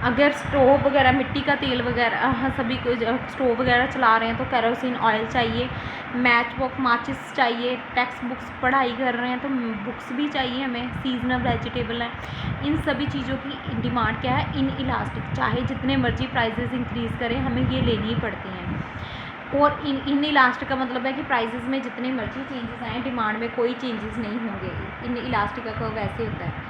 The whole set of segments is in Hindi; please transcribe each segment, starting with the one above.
अगर स्टोव वगैरह, मिट्टी का तेल वगैरह, सभी को स्टोव वगैरह चला रहे हैं तो केरोसिन ऑयल चाहिए, मैच बॉक्स माचिस चाहिए, टेक्स्ट बुक्स पढ़ाई कर रहे हैं तो बुक्स भी चाहिए हमें, सीजनल वेजिटेबल है, इन सभी चीज़ों की डिमांड क्या है, इन इलास्टिक। चाहे जितने मर्जी प्राइजेज़ इंक्रीज़ करें हमें ये लेनी ही पड़ती हैं। और इन इलास्टिक का मतलब है कि प्राइजेज़ में जितने मर्जी चेंजेस आएँ, डिमांड में कोई चेंजेस नहीं होंगे। इन इलास्टिक का वैसे होता है,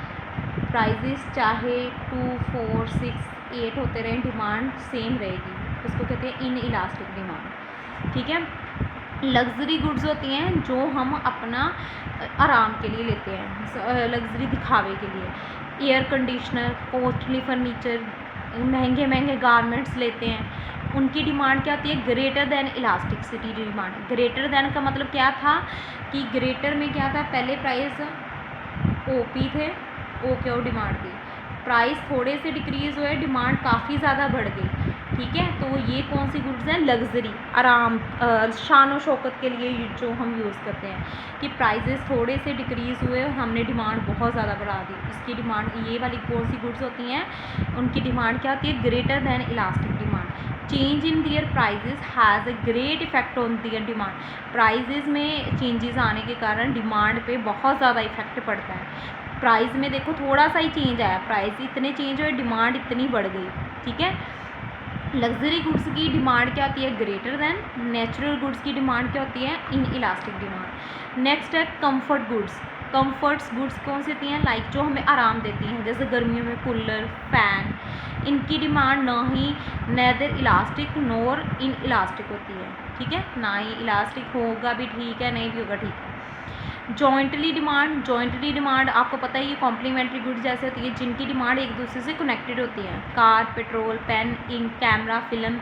प्राइजेस चाहे 2, 4, 6, 8 होते रहें, डिमांड सेम रहेगी, उसको कहते हैं इन इलास्टिक डिमांड। ठीक है। लग्जरी गुड्स होती हैं जो हम अपना आराम के लिए लेते हैं, लग्जरी दिखावे के लिए। एयर कंडीशनर, कॉस्टली फर्नीचर, महंगे महंगे गारमेंट्स लेते हैं, उनकी डिमांड क्या होती है, greater than elasticity demand. Greater than का मतलब क्या था कि ग्रेटर में क्या था, पहले प्राइस ओपी थे, ओ क्या डिमांड थी, प्राइस थोड़े से डिक्रीज़ हुए, डिमांड काफ़ी ज़्यादा बढ़ गई। ठीक है। तो ये कौन सी गुड्स हैं, लग्जरी, आराम, शान और शौकत के लिए जो हम यूज़ करते हैं, कि प्राइजेस थोड़े से डिक्रीज़ हुए और हमने डिमांड बहुत ज़्यादा बढ़ा दी, इसकी डिमांड। ये वाली कौन सी गुड्स होती हैं, उनकी डिमांड क्या होती है, greater than elastic demand. Change in their prices has a great effect on their demand. Prices में चेंजेस आने के कारण डिमांड पे बहुत ज़्यादा इफेक्ट पड़ता है। प्राइस में देखो थोड़ा सा ही चेंज आया, प्राइस इतने चेंज हुए, डिमांड इतनी बढ़ गई। ठीक है। लग्जरी गुड्स की डिमांड क्या होती है, ग्रेटर देन। नेचुरल गुड्स की डिमांड क्या होती है, इन इलास्टिक डिमांड। नेक्स्ट है कंफर्ट गुड्स। कंफर्ट्स गुड्स कौन सी होती हैं, लाइक जो हमें आराम देती हैं, जैसे गर्मियों में कूलर, फैन, इनकी डिमांड ना ही neither elastic nor inelastic होती है। ठीक है। ना ही इलास्टिक होगा भी ठीक है, नहीं भी होगा ठीक है। जॉइंटली डिमांड, जॉइंटली डिमांड आपको पता है ये कॉम्प्लीमेंट्री गुड्स जैसे होती है, जिनकी डिमांड एक दूसरे से कनेक्टेड होती है। Car, petrol, pen, ink, camera, film,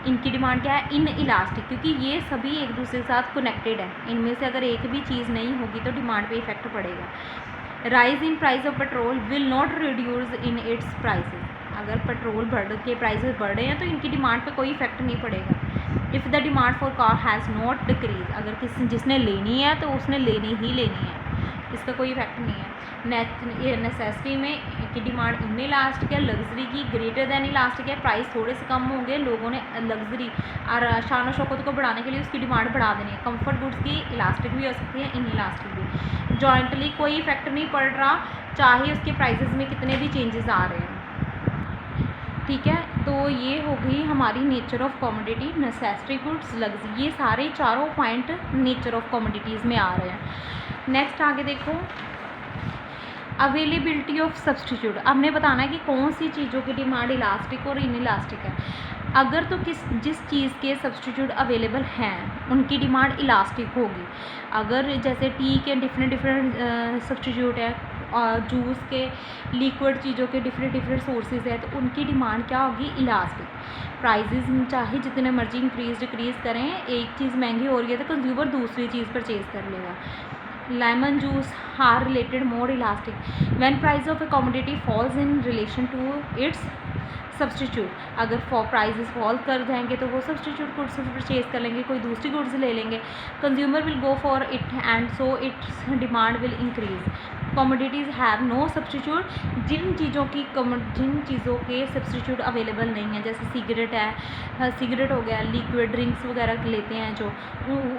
इनकी डिमांड क्या है, इन इलास्टिक, क्योंकि ये सभी एक दूसरे के साथ कनेक्टेड है। इनमें से अगर एक भी चीज़ नहीं होगी तो डिमांड पे इफेक्ट पड़ेगा। Rise in price of petrol will not reduce in its prices. अगर पेट्रोल के प्राइसेस बढ़ रहे हैं तो इनकी डिमांड पे कोई इफेक्ट नहीं पड़ेगा। If the demand for car has not decrease, अगर जिसने लेनी है तो उसने लेनी ही लेनी है, इसका कोई इफेक्ट नहीं है। नेसेसिटी में की डिमांड इन इलास्टिक है, लग्जरी की ग्रेटर देन इलास्टिक है। प्राइस थोड़े से कम होंगे, लोगों ने लग्जरी और शान और शौकत को बढ़ाने के लिए उसकी डिमांड बढ़ा देनी है। कंफर्ट गुड्स की इलास्टिक भी हो सकती है, इन इलास्टिक भी। जॉइंटली कोई इफेक्ट नहीं पड़ रहा, चाहे उसके प्राइसेस में कितने भी चेंजेस आ रहे हैं। ठीक है। तो ये हो गई हमारी nature of commodity, necessary goods, luxury, ये सारे चारों पॉइंट नेचर ऑफ कमोडिटीज़ में आ रहे हैं। नेक्स्ट आगे देखो, अवेलेबिलिटी ऑफ सब्सटीट्यूट। हमने बताना है कि कौन सी चीज़ों की डिमांड इलास्टिक और इन इलास्टिक है। अगर तो जिस चीज़ के सब्सटीट्यूट अवेलेबल हैं उनकी डिमांड इलास्टिक होगी। अगर जैसे टी के डिफरेंट सब्सटीट्यूट है और जूस के, लिक्विड चीज़ों के डिफरेंट सोर्सेज है, तो उनकी डिमांड क्या होगी, इलास्टिक। प्राइजेज चाहे जितने मर्जी इंक्रीज डिक्रीज़ करें, एक चीज़ महंगी हो रही है तो कंज्यूमर दूसरी चीज़ परचेज कर लेगा। Lemon juice are related more elastic when price of a commodity falls in relation to its substitute. अगर प्राइजेस फॉल कर जाएंगे तो वो सब्सटीट्यूट गुड्स परचेज कर लेंगे, कोई दूसरी गुड्स ले लेंगे। Consumer will go for it and so its demand will increase. Commodities have no substitute, जिन चीज़ों के सब्सटीट्यूट अवेलेबल नहीं है, जैसे सिगरेट है, सिगरेट हो गया, लिक्विड ड्रिंक्स वगैरह लेते हैं जो,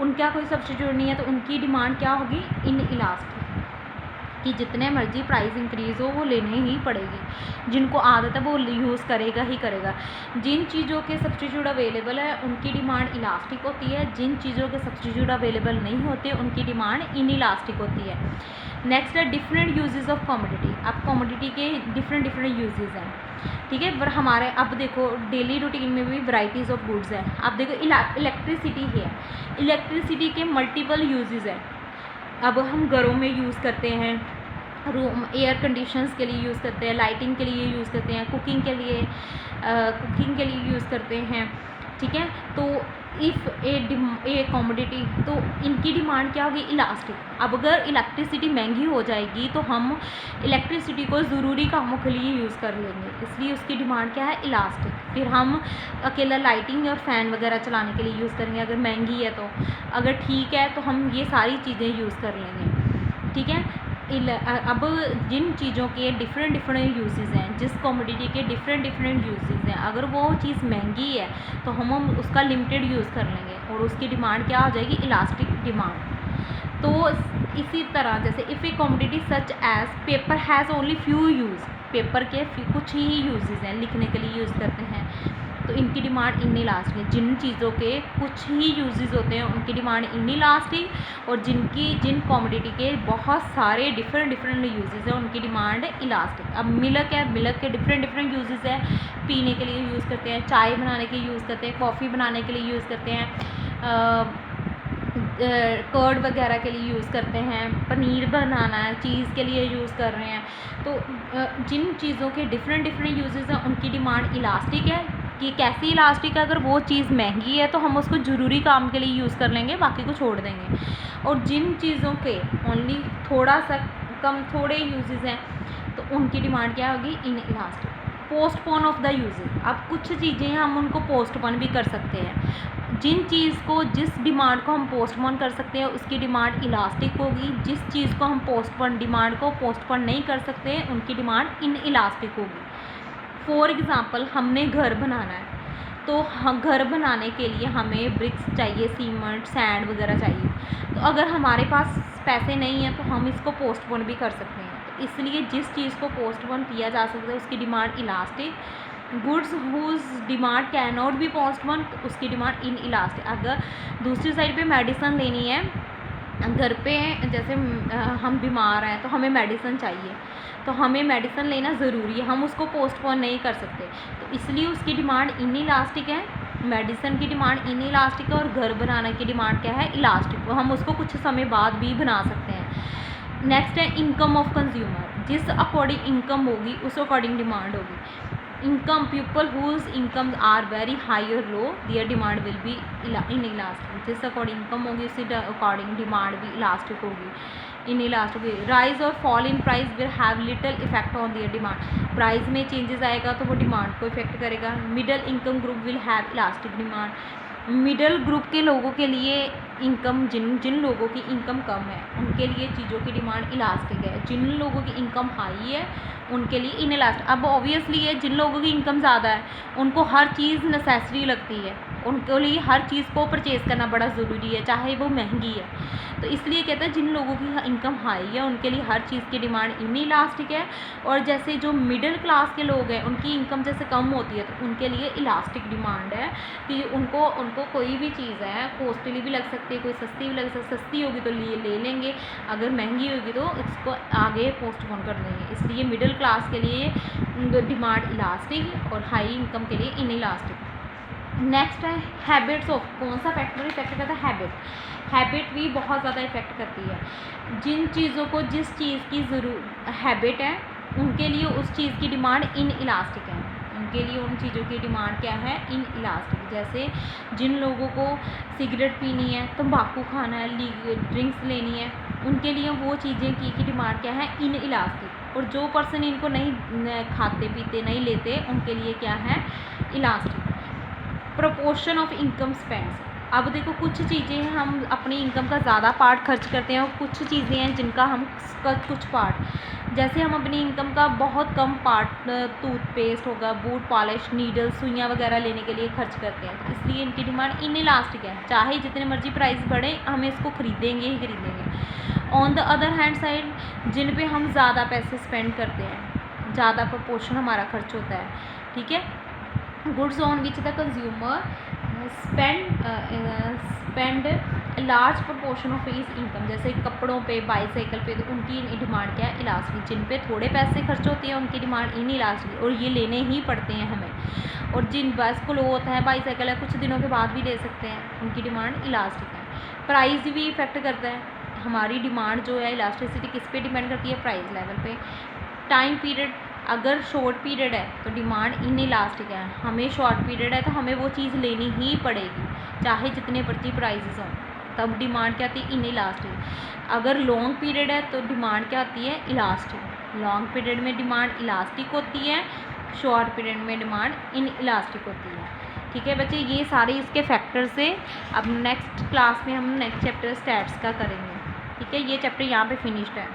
उनका कोई सब्सटीट्यूट नहीं है, तो उनकी डिमांड क्या होगी, इन इलास्टिक, कि जितने मर्जी प्राइस इंक्रीज़ हो वो लेने ही पड़ेगी। जिनको आदत है वो यूज़ करेगा ही करेगा। जिन चीज़ों के सब्सटीट्यूट अवेलेबल है उनकी डिमांड इलास्टिक होती है, जिन चीज़ों के सब्सटीट्यूट अवेलेबल नहीं होते उनकी डिमांड इन इलास्टिक होती है। नेक्स्ट है डिफरेंट यूजेस ऑफ कमोडिटी। अब कमोडिटी के डिफरेंट यूजेस हैं। ठीक है। पर हमारे अब देखो डेली रूटीन में भी वैरायटीज़ ऑफ गुड्स हैं। अब देखो इलेक्ट्रिसिटी है, इलेक्ट्रिसिटी के मल्टीपल यूजेस हैं। अब हम घरों में यूज़ करते हैं, रूम एयर कंडीशंस के लिए यूज़ करते हैं, लाइटिंग के लिए यूज़ करते हैं, कुकिंग के लिए यूज़ करते हैं। ठीक है। तो इफ़ ए कमोडिटी, तो इनकी डिमांड क्या होगी, इलास्टिक। अब अगर इलेक्ट्रिसिटी महंगी हो जाएगी तो हम इलेक्ट्रिसिटी को ज़रूरी कामों के लिए यूज़ कर लेंगे, इसलिए उसकी डिमांड क्या है, इलास्टिक। फिर हम अकेला लाइटिंग और फ़ैन वगैरह चलाने के लिए यूज़ करेंगे, अगर महंगी है तो। अगर ठीक है तो हम ये सारी चीज़ें यूज़ कर लेंगे। ठीक है। अब जिन चीज़ों के डिफरेंट डिफरेंट यूजेस हैं, जिस कमोडिटी के डिफरेंट डिफरेंट यूजेस हैं, अगर वो चीज़ महंगी है तो हम उसका लिमिटेड यूज़ कर लेंगे और उसकी डिमांड क्या हो जाएगी, इलास्टिक डिमांड। तो इसी तरह जैसे if a commodity such as paper has only few use, paper के कुछ ही यूजेस हैं, लिखने के लिए यूज़ करते हैं, तो इनकी डिमांड इनइलास्टिक है। जिन चीज़ों के कुछ ही यूजेस होते हैं उनकी डिमांड इनइलास्टिक, और जिन कमोडिटी के बहुत सारे डिफरेंट डिफरेंट यूजेस हैं उनकी डिमांड इलास्टिक। अब मिल्क है, मिल्क के डिफरेंट डिफरेंट यूजेस हैं, पीने के लिए यूज़ करते हैं, चाय बनाने के यूज़ करते हैं, कॉफ़ी बनाने के लिए यूज़ करते हैं, कर्ड वगैरह के लिए यूज़ करते हैं, पनीर बनाना है, चीज़ के लिए यूज़ कर रहे हैं। तो जिन चीज़ों के डिफरेंट डिफरेंट यूजेस हैं उनकी डिमांड इलास्टिक है। कि कैसी इलास्टिक है, अगर वो चीज़ महंगी है तो हम उसको ज़रूरी काम के लिए यूज़ कर लेंगे, बाकी को छोड़ देंगे। और जिन चीज़ों के ओनली थोड़ा सा कम थोड़े यूजेस हैं तो उनकी डिमांड क्या होगी, in elastic. Postpone of the uses, अब कुछ चीज़ें हम उनको पोस्टपोन भी कर सकते हैं। जिन चीज़ को जिस डिमांड को हम पोस्टपोन कर सकते हैं उसकी डिमांड इलास्टिक होगी। जिस चीज़ को हम पोस्टपोन डिमांड को पोस्टपोन नहीं कर सकते उनकी डिमांड इन इलास्टिक होगी। फॉर एग्ज़ाम्पल हमने घर बनाना है, तो घर बनाने के लिए हमें ब्रिक्स चाहिए, सीमेंट, सैंड वगैरह चाहिए। तो अगर हमारे पास पैसे नहीं हैं तो हम इसको पोस्टपोन भी कर सकते हैं। तो इसलिए जिस चीज़ को पोस्टपोन किया जा सकता है उसकी demand elastic. Goods whose demand can not be postpone, तो उसकी डिमांड इन इलास्टिक। अगर दूसरी साइड पे मेडिसिन लेनी है, घर पे जैसे हम बीमार हैं तो हमें मेडिसिन चाहिए, तो हमें मेडिसिन लेना ज़रूरी है, हम उसको पोस्टपोन नहीं कर सकते, तो इसलिए उसकी डिमांड इन इलास्टिक है। मेडिसिन की डिमांड इन इलास्टिक है और घर बनाने की डिमांड क्या है, इलास्टिक। तो हम उसको कुछ समय बाद भी बना सकते हैं। नेक्स्ट है इनकम ऑफ कंज्यूमर, जिस अकॉर्डिंग इनकम होगी उस अकॉर्डिंग डिमांड होगी। Income, people whose income are very high और low, their demand will be inelastic. जिस अकॉर्डिंग इनकम होगी उसी अकॉर्डिंग डिमांड भी इलास्टिक होगी, इन इलास्टिक। राइज और fall in price will have little effect on their demand, price में चेंजेस आएगा तो वो डिमांड को इफेक्ट करेगा। Middle income group will have elastic demand, middle group के लोगों के लिए इनकम, जिन लोगों की इनकम कम है उनके लिए चीज़ों की डिमांड इलास्टिक है। जिन लोगों की इनकम हाई है उनके लिए इन इलास्टिक। अब ऑब्वियसली है जिन लोगों की इनकम ज़्यादा है उनको हर चीज़ नेसेसरी लगती है, उनके लिए हर चीज़ को परचेज़ करना बड़ा ज़रूरी है, चाहे वो महंगी है। तो इसलिए कहते हैं जिन लोगों की इनकम हाई है उनके लिए हर चीज़ की डिमांड इन इलास्टिक है। और जैसे जो मिडिल क्लास के लोग हैं उनकी इनकम जैसे कम होती है तो उनके लिए इलास्टिक डिमांड है कि उनको कोई भी चीज़ है कॉस्टली भी लग सकती है, कोई सस्ती भी लग सकती है, सस्ती होगी तो ले लेंगे, अगर महंगी होगी तो इसको आगे पोस्टपोन कर देंगे। इसलिए मिडिल क्लास के लिए डिमांड इलास्टिक और हाई इनकम के लिए इन इलास्टिक। नेक्स्ट है हैबिट्स ऑफ, कौन सा फैक्टर इफेक्ट करता है, हैबिट भी बहुत ज़्यादा इफेक्ट करती है। जिन चीज़ों को जिस चीज़ की हैबिट है उनके लिए उस चीज़ की डिमांड इन इलास्टिक है, उनके लिए उन चीज़ों की डिमांड क्या है, इन इलास्टिक। जैसे जिन लोगों को सिगरेट पीनी है, तंबाकू खाना है, ड्रिंक्स लेनी है, उनके लिए वो चीज़ें की डिमांड क्या है, इन इलास्टिक। और जो पर्सन इनको नहीं खाते पीते नहीं लेते उनके लिए क्या है, elastic. Proportion of income spends, अब देखो कुछ चीज़ें हैं हम अपनी इनकम का ज़्यादा पार्ट खर्च करते हैं और कुछ चीज़ें हैं जिनका हम कुछ पार्ट, जैसे हम अपनी इनकम का बहुत कम पार्ट टूथपेस्ट होगा, बूट पॉलिश, नीडल, सुइयाँ वगैरह लेने के लिए खर्च करते हैं, इसलिए इनकी डिमांड इन इलास्टिक है। चाहे जितने मर्जी प्राइस बढ़े हमें इसको खरीदेंगे ही खरीदेंगे। On the other hand side जिन पे हम ज़्यादा पैसे स्पेंड करते हैं, ज़्यादा प्रोपोर्शन हमारा खर्च होता है, ठीक है, goods on which the consumer spend large proportion of his income, जैसे कपड़ों पे, बाईसाइकिल पे, तो उनकी डिमांड क्या है, इलास्टिक। जिन पे थोड़े पैसे खर्च होते हैं उनकी डिमांड इन इलास्टिक, और ये लेने ही पड़ते हैं हमें। और जिन बस को लो होता है, बाईसाइकिल है, कुछ दिनों के बाद भी ले सकते हैं, उनकी डिमांड इलास्टिक है। प्राइस भी इफेक्ट करता है, हमारी डिमांड जो है इलास्टिसिटी किस पे डिपेंड करती है, प्राइस लेवल पे। टाइम पीरियड, अगर शॉर्ट पीरियड है तो डिमांड इन इलास्टिक है, हमें शॉर्ट पीरियड है तो हमें वो चीज़ लेनी ही पड़ेगी चाहे जितने मर्जी प्राइसेस हों, तब डिमांड क्या आती है, इन इलास्टिक। अगर लॉन्ग पीरियड है तो डिमांड क्या आती है, इलास्टिक। लॉन्ग पीरियड में डिमांड इलास्टिक होती है, शॉर्ट पीरियड में डिमांड इन इलास्टिक होती है। ठीक है बच्चे, ये सारे इसके फैक्टर्स है। अब नेक्स्ट क्लास में हम नेक्स्ट चैप्टर स्टैट्स का करेंगे, ठीक है, ये चैप्टर यहाँ पे फिनिश्ड है।